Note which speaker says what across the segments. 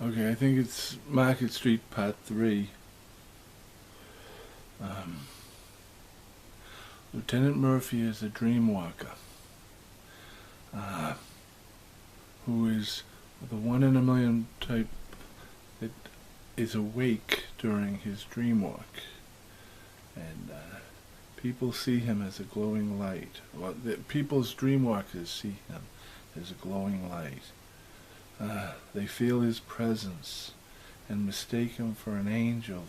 Speaker 1: Okay, I think it's Market Street Part 3. Lieutenant Murphy is a dream walker uh, who is the one in a million type that is awake during his dream walk. And people see him as a glowing light. Well, people's dream walkers see him as a glowing light. They feel his presence and mistake him for an angel.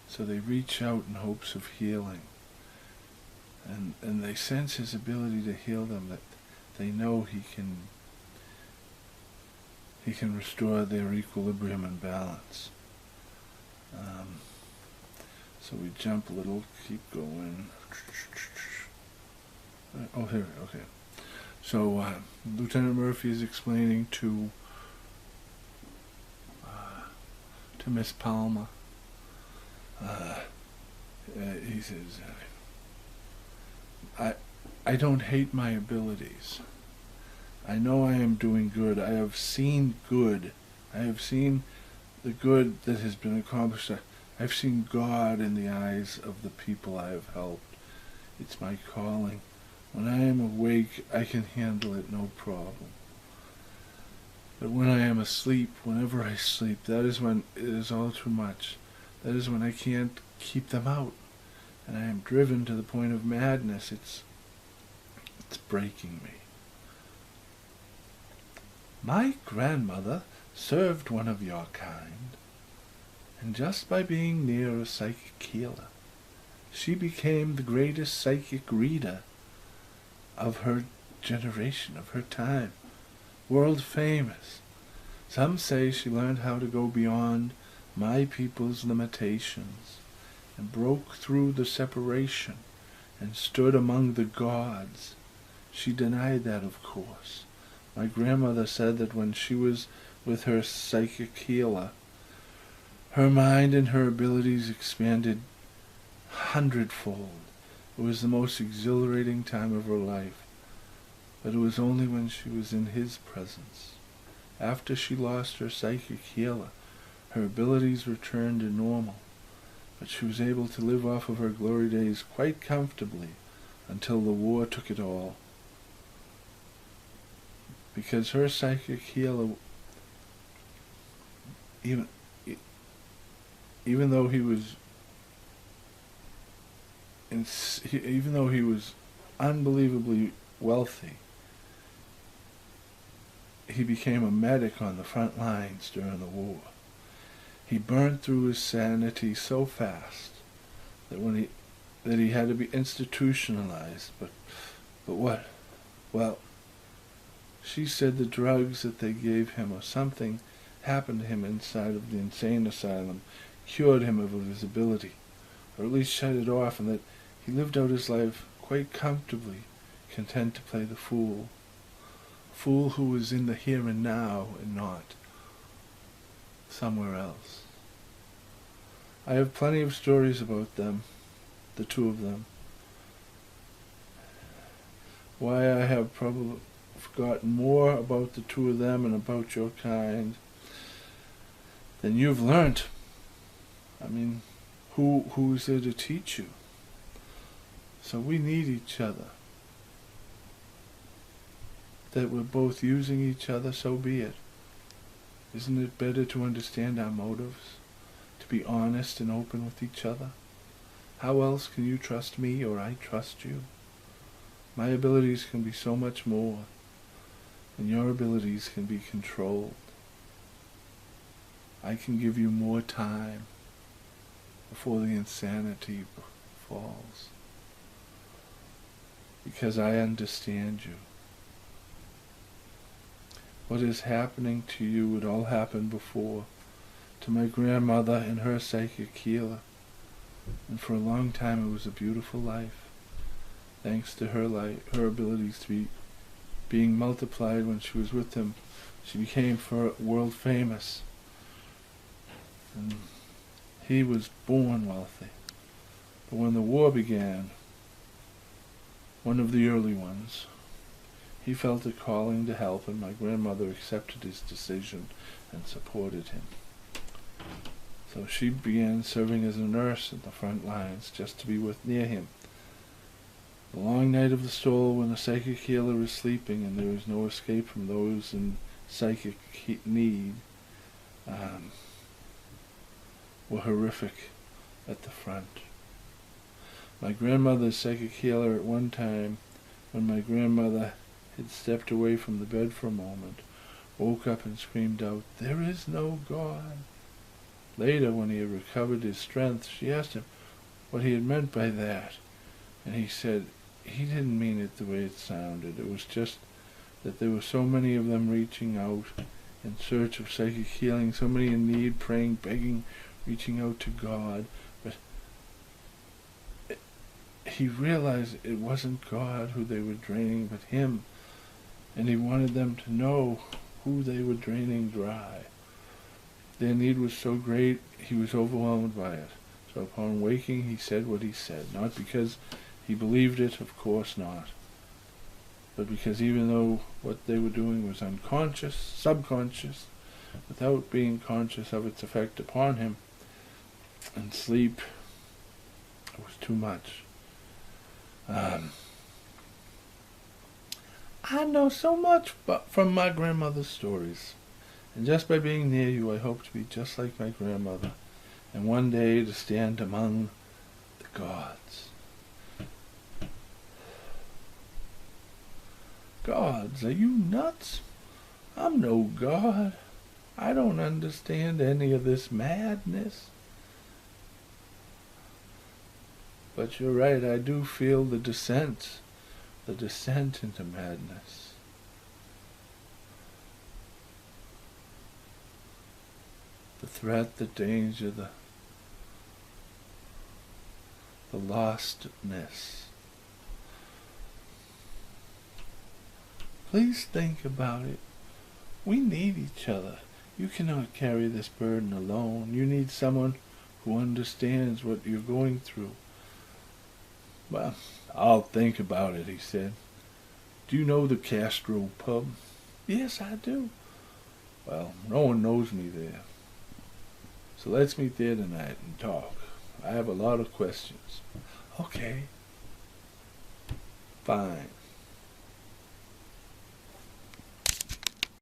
Speaker 1: So they reach out in hopes of healing. And they sense his ability to heal them, that they know he can restore their equilibrium and balance. So we jump a little, keep going. Oh, here, okay. So Lieutenant Murphy is explaining to Miss Palmer. He says, I don't hate my abilities. I know I am doing good. I have seen good. I have seen the good that has been accomplished. I've seen God in the eyes of the people I have helped. It's my calling. When I am awake, I can handle it no problem. But when I am asleep, whenever I sleep, that is when it is all too much. That is when I can't keep them out. And I am driven to the point of madness. It's breaking me. My grandmother served one of your kind, and just by being near a psychic healer, she became the greatest psychic reader of her generation, of her time, world famous. Some say she learned how to go beyond my people's limitations and broke through the separation and stood among the gods. She denied that, of course. My grandmother said that when she was with her psychic healer, her mind and her abilities expanded hundredfold. It was the most exhilarating time of her life, but it was only when she was in his presence. After she lost her psychic healer, her abilities returned to normal, but she was able to live off of her glory days quite comfortably until the war took it all. Because her psychic healer, even though he was unbelievably wealthy, he became a medic on the front lines during the war. He burned through his sanity so fast that he had to be institutionalized. But what? Well, she said the drugs that they gave him, or something happened to him inside of the insane asylum, cured him of his ability, or at least shut it off, and that he lived out his life quite comfortably, content to play the fool. Fool who was in the here and now and not somewhere else. I have plenty of stories about them, the two of them. Why I have probably forgotten more about the two of them and about your kind than you've learnt. I mean, who's there to teach you? So we need each other. That we're both using each other, so be it. Isn't it better to understand our motives? To be honest and open with each other? How else can you trust me or I trust you? My abilities can be so much more, and your abilities can be controlled. I can give you more time before the insanity falls, because I understand you. What is happening to you, it all happened before, to my grandmother and her psychic healer, and for a long time it was a beautiful life. Thanks to her abilities to be being multiplied when she was with him, she became world famous. And he was born wealthy. But when the war began, one of the early ones, He felt a calling to help, and my grandmother accepted his decision and supported him. So she began serving as a nurse in the front lines just to be near him. The long night of the soul, when the psychic healer is sleeping and there is no escape from those in psychic need, were horrific at the front. My grandmother's psychic healer at one time, when my grandmother had stepped away from the bed for a moment, woke up and screamed out, "There is no God." Later, when he had recovered his strength, she asked him what he had meant by that, and he said he didn't mean it the way it sounded. It was just that there were so many of them reaching out in search of psychic healing, so many in need, praying, begging, reaching out to God, but he realized it wasn't God who they were draining, but him, and he wanted them to know who they were draining dry. Their need was so great, he was overwhelmed by it. So upon waking, he said what he said, not because he believed it, of course not, but because even though what they were doing was unconscious, subconscious, without being conscious of its effect upon him, and sleep, it was too much. I know so much from my grandmother's stories, and just by being near you, I hope to be just like my grandmother, and one day to stand among the gods. Gods? Are you nuts? I'm no god. I don't understand any of this madness. But you're right, I do feel the descent into madness. The threat, the danger, the lostness. Please think about it. We need each other. You cannot carry this burden alone. You need someone who understands what you're going through. Well, I'll think about it, he said. Do you know the Castro pub? Yes, I do. Well, no one knows me there. So let's meet there tonight and talk. I have a lot of questions. Okay. Fine.